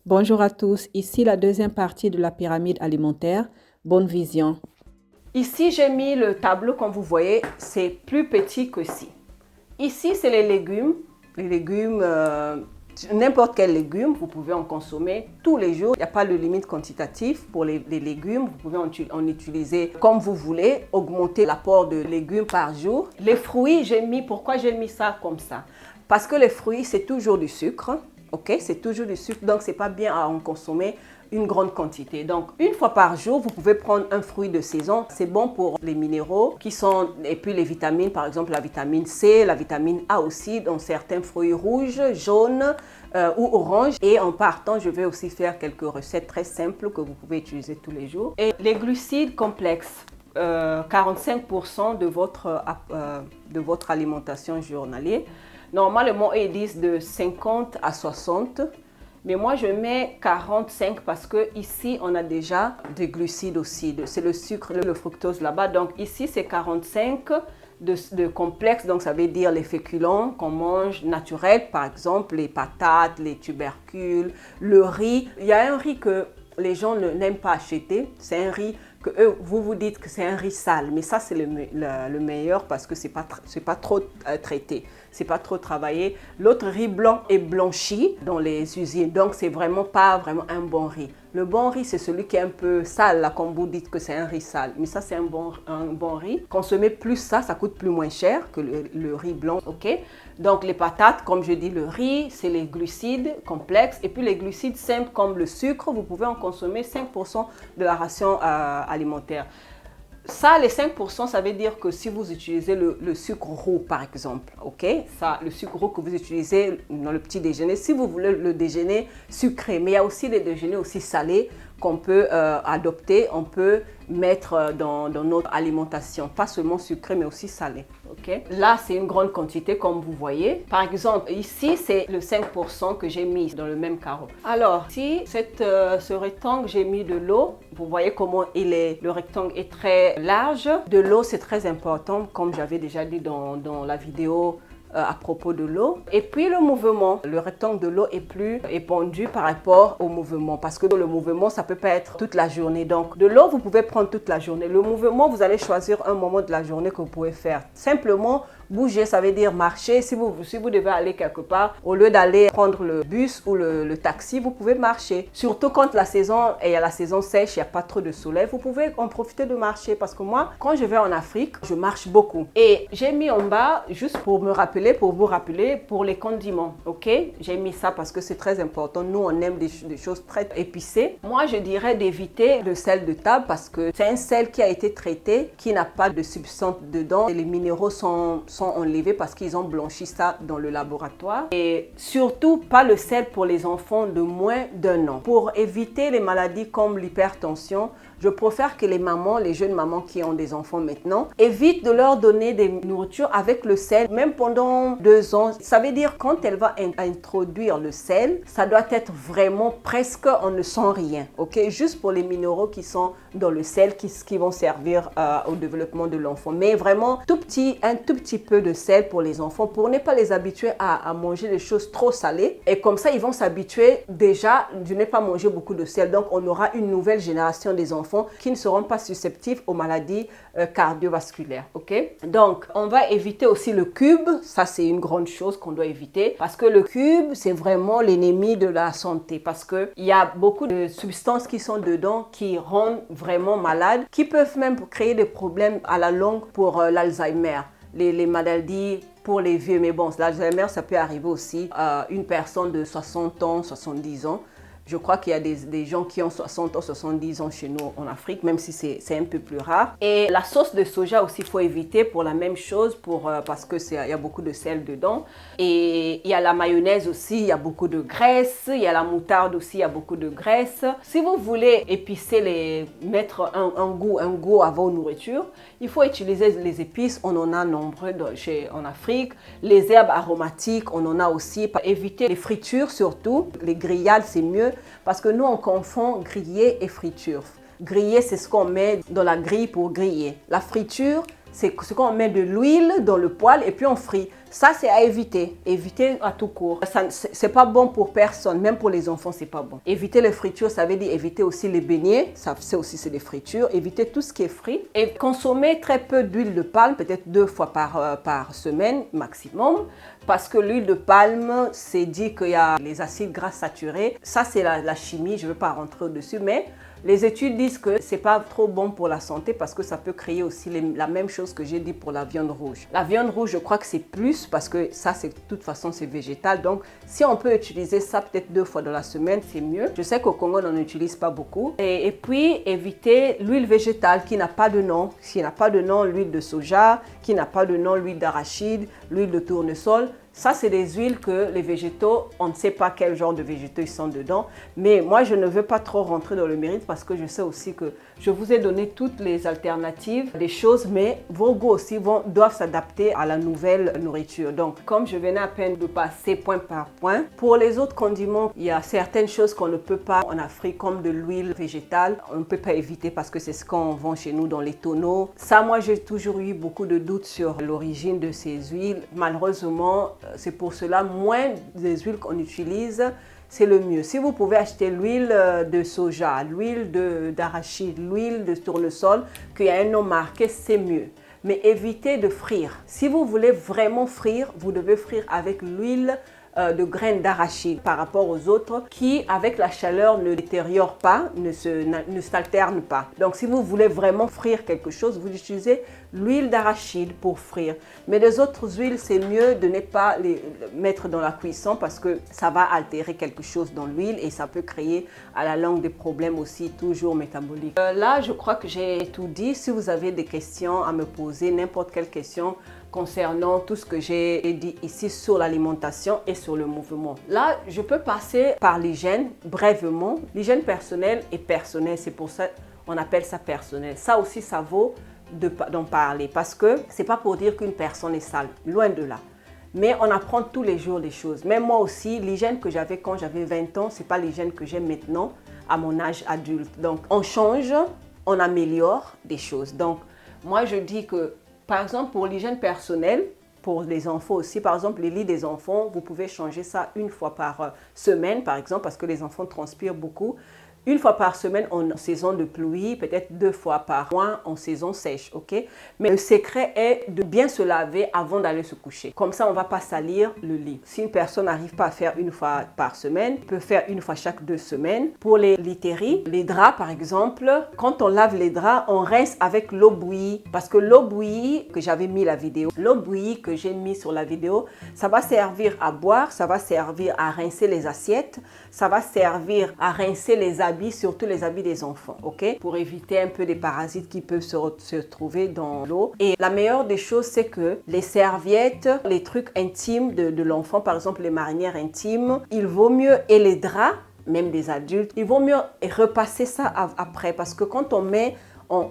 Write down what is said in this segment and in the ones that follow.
Bonjour à tous, ici la deuxième partie de la pyramide alimentaire. Bonne vision. Ici, j'ai mis le tableau, comme vous voyez, c'est plus petit que ci. Ici, c'est les légumes. Les légumes, n'importe quel légume, vous pouvez en consommer tous les jours. Il n'y a pas de limite quantitative pour les légumes. Vous pouvez en utiliser comme vous voulez, augmenter l'apport de légumes par jour. Les fruits, pourquoi j'ai mis ça comme ça? Parce que les fruits, c'est toujours du sucre. Ok, c'est toujours du sucre, donc c'est pas bien à en consommer une grande quantité. Donc, une fois par jour, vous pouvez prendre un fruit de saison. C'est bon pour les minéraux et puis les vitamines, par exemple la vitamine C, la vitamine A aussi, dans certains fruits rouges, jaunes ou oranges. Et en partant, je vais aussi faire quelques recettes très simples que vous pouvez utiliser tous les jours. Et les glucides complexes. 45% de votre alimentation journalière. Normalement, ils disent de 50 à 60, mais moi je mets 45 parce que ici on a déjà des glucides aussi. C'est le sucre, le fructose là-bas. Donc ici c'est 45 de complexes, donc ça veut dire les féculents qu'on mange naturels, par exemple les patates, les tubercules, le riz. Il y a un riz que les gens n'aiment pas acheter, c'est un riz que vous vous dites que c'est un riz sale, mais ça c'est le meilleur parce que c'est pas trop traité, c'est pas trop travaillé. L'autre riz blanc est blanchi dans les usines, donc c'est pas vraiment un bon riz. Le bon riz, c'est celui qui est un peu sale, là, comme vous dites que c'est un riz sale. Mais ça, c'est un bon riz. Consommer plus ça coûte plus moins cher que le riz blanc, ok? Donc, les patates, comme je dis, le riz, c'est les glucides complexes. Et puis, les glucides simples, comme le sucre, vous pouvez en consommer 5% de la ration alimentaire. Ça, les 5%, ça veut dire que si vous utilisez le sucre roux, par exemple, ok? Ça, le sucre roux que vous utilisez dans le petit déjeuner, si vous voulez le déjeuner sucré, mais il y a aussi des déjeuners aussi salés qu'on peut adopter, on peut mettre dans notre alimentation, pas seulement sucré, mais aussi salé, ok? Là, c'est une grande quantité, comme vous voyez. Par exemple, ici, c'est le 5% que j'ai mis dans le même carreau. Alors, si ce rectangle, j'ai mis de l'eau, vous voyez comment le rectangle est très large. De l'eau, c'est très important, comme j'avais déjà dit dans la vidéo à propos de l'eau. Et puis le mouvement, le rectangle de l'eau est plus étendu par rapport au mouvement, parce que le mouvement, ça peut pas être toute la journée. Donc de l'eau, vous pouvez prendre toute la journée. Le mouvement, vous allez choisir un moment de la journée que vous pouvez faire. Simplement bouger, ça veut dire marcher. Si vous devez aller quelque part, au lieu d'aller prendre le bus ou le taxi, vous pouvez marcher. Surtout quand la saison sèche, il n'y a pas trop de soleil, vous pouvez en profiter de marcher. Parce que moi, quand je vais en Afrique, je marche beaucoup. Et j'ai mis en bas, juste pour vous rappeler, pour les condiments, ok? J'ai mis ça parce que c'est très important. Nous, on aime des choses très épicées. Moi, je dirais d'éviter le sel de table parce que c'est un sel qui a été traité, qui n'a pas de substance dedans. Et les minéraux sont enlevés parce qu'ils ont blanchi ça dans le laboratoire. Et surtout, pas le sel pour les enfants de moins d'1 an. Pour éviter les maladies comme l'hypertension, je préfère que les jeunes mamans qui ont des enfants maintenant, évitent de leur donner des nourritures avec le sel, même pendant 2 ans. Ça veut dire quand elle va introduire le sel, ça doit être vraiment presque, on ne sent rien, ok? Juste pour les minéraux qui sont dans le sel, qui vont servir au développement de l'enfant. Mais vraiment, un tout petit peu de sel pour les enfants, pour ne pas les habituer à manger des choses trop salées. Et comme ça, ils vont s'habituer déjà de ne pas manger beaucoup de sel. Donc, on aura une nouvelle génération des enfants qui ne seront pas susceptibles aux maladies cardiovasculaires, ok? Donc, on va éviter aussi le cube. Ça, c'est une grande chose qu'on doit éviter parce que le cube, c'est vraiment l'ennemi de la santé parce qu'il y a beaucoup de substances qui sont dedans qui rendent vraiment malades, qui peuvent même créer des problèmes à la longue pour l'Alzheimer, les maladies pour les vieux. Mais bon, l'Alzheimer, ça peut arriver aussi à une personne de 60 ans, 70 ans. Je crois qu'il y a des gens qui ont 60 ou 70 ans chez nous en Afrique, même si c'est un peu plus rare. Et la sauce de soja aussi, il faut éviter pour la même chose, parce qu'il y a beaucoup de sel dedans. Et il y a la mayonnaise aussi, il y a beaucoup de graisse. Il y a la moutarde aussi, il y a beaucoup de graisse. Si vous voulez épicer, mettre un goût à vos nourritures, il faut utiliser les épices. On en a nombreux en Afrique. Les herbes aromatiques, on en a aussi. Éviter les fritures surtout. Les grillades, c'est mieux. Parce que nous, on confond griller et friture. Griller, c'est ce qu'on met dans la grille pour griller. La friture, c'est ce qu'on met de l'huile dans le poêle et puis on frit. Ça, c'est à éviter. Éviter à tout court. C'est pas bon pour personne. Même pour les enfants, c'est pas bon. Éviter les fritures, ça veut dire éviter aussi les beignets. Ça, c'est aussi des fritures. Éviter tout ce qui est frit. Et consommer très peu d'huile de palme, peut-être 2 fois par semaine maximum. Parce que l'huile de palme, c'est dit qu'il y a les acides gras saturés. Ça, c'est la chimie. Je ne veux pas rentrer au-dessus, mais les études disent que c'est pas trop bon pour la santé parce que ça peut créer aussi la même chose que j'ai dit pour la viande rouge. La viande rouge, je crois que c'est plus parce que ça, de toute façon, c'est végétal. Donc, si on peut utiliser ça peut-être 2 fois dans la semaine, c'est mieux. Je sais qu'au Congo, on n'en utilise pas beaucoup. Et puis, éviter l'huile végétale qui n'a pas de nom. Qui n'a pas de nom, l'huile de soja, qui n'a pas de nom, l'huile d'arachide, l'huile de tournesol. Ça, c'est des huiles que les végétaux, on ne sait pas quel genre de végétaux ils sont dedans. Mais moi, je ne veux pas trop rentrer dans le mérite parce que je sais aussi que je vous ai donné toutes les alternatives des choses, mais vos goûts aussi doivent s'adapter à la nouvelle nourriture. Donc, comme je venais à peine de passer point par point, pour les autres condiments, il y a certaines choses qu'on ne peut pas en Afrique, comme de l'huile végétale. On ne peut pas éviter parce que c'est ce qu'on vend chez nous dans les tonneaux. Ça, moi, j'ai toujours eu beaucoup de doutes sur l'origine de ces huiles. Malheureusement, c'est pour cela, moins des huiles qu'on utilise, c'est le mieux. Si vous pouvez acheter l'huile de soja, l'huile d'arachide, l'huile de tournesol, qu'il y a un nom marqué, c'est mieux. Mais évitez de frire. Si vous voulez vraiment frire, vous devez frire avec l'huile de graines d'arachide par rapport aux autres qui, avec la chaleur, ne détériorent pas, ne s'alternent pas. Donc, si vous voulez vraiment frire quelque chose, vous utilisez l'huile d'arachide pour frire. Mais les autres huiles, c'est mieux de ne pas les mettre dans la cuisson parce que ça va altérer quelque chose dans l'huile et ça peut créer à la longue des problèmes aussi toujours métaboliques. Là, je crois que j'ai tout dit. Si vous avez des questions à me poser, n'importe quelle question concernant tout ce que j'ai dit ici sur l'alimentation et sur le mouvement. Là, je peux passer par l'hygiène brièvement. L'hygiène personnelle est personnelle, c'est pour ça qu'on appelle ça personnel. Ça aussi, ça vaut d'en parler parce que c'est pas pour dire qu'une personne est sale, loin de là. Mais on apprend tous les jours des choses. Même moi aussi, l'hygiène que j'avais quand j'avais 20 ans, c'est pas l'hygiène que j'ai maintenant à mon âge adulte. Donc, on change, on améliore des choses. Donc, moi, je dis que par exemple, pour l'hygiène personnelle, pour les enfants aussi, par exemple, les lits des enfants, vous pouvez changer ça 1 fois par semaine, par exemple, parce que les enfants transpirent beaucoup. 1 fois par semaine en saison de pluie, peut-être 2 fois par mois en saison sèche, ok? Mais le secret est de bien se laver avant d'aller se coucher. Comme ça, on ne va pas salir le lit. Si une personne n'arrive pas à faire 1 fois par semaine, il peut faire 1 fois chaque 2 semaines. Pour les literies, les draps par exemple, quand on lave les draps, on rince avec l'eau bouillie. Parce que l'eau bouillie, que j'avais mis la vidéo, l'eau bouillie que j'ai mis sur la vidéo, ça va servir à boire, ça va servir à rincer les assiettes, ça va servir à rincer les habits, surtout les habits des enfants, ok? Pour éviter un peu des parasites qui peuvent se trouver dans l'eau. Et la meilleure des choses, c'est que les serviettes, les trucs intimes de l'enfant, par exemple les marinières intimes, il vaut mieux, et les draps, même des adultes, il vaut mieux repasser ça après parce que quand on met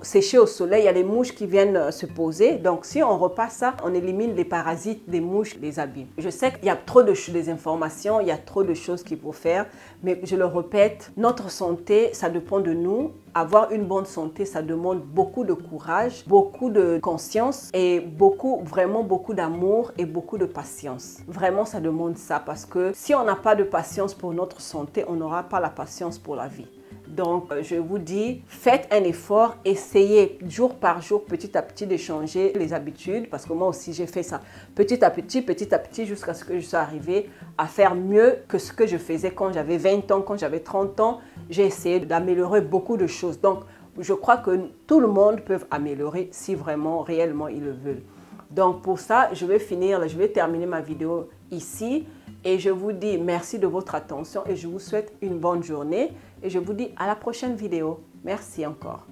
séché au soleil, il y a les mouches qui viennent se poser. Donc, si on repasse ça, on élimine les parasites des mouches, les abîmes. Je sais qu'il y a trop de informations, il y a trop de choses qu'il faut faire. Mais je le répète, notre santé, ça dépend de nous. Avoir une bonne santé, ça demande beaucoup de courage, beaucoup de conscience et vraiment beaucoup d'amour et beaucoup de patience. Vraiment, ça demande ça parce que si on n'a pas de patience pour notre santé, on n'aura pas la patience pour la vie. Donc, je vous dis, faites un effort, essayez jour par jour, petit à petit, de changer les habitudes. Parce que moi aussi, j'ai fait ça petit à petit, jusqu'à ce que je sois arrivée à faire mieux que ce que je faisais quand j'avais 20 ans, quand j'avais 30 ans. J'ai essayé d'améliorer beaucoup de choses. Donc, je crois que tout le monde peut améliorer si vraiment, réellement, ils le veulent. Donc, pour ça, je vais terminer ma vidéo ici. Et je vous dis merci de votre attention et je vous souhaite une bonne journée. Et je vous dis à la prochaine vidéo. Merci encore.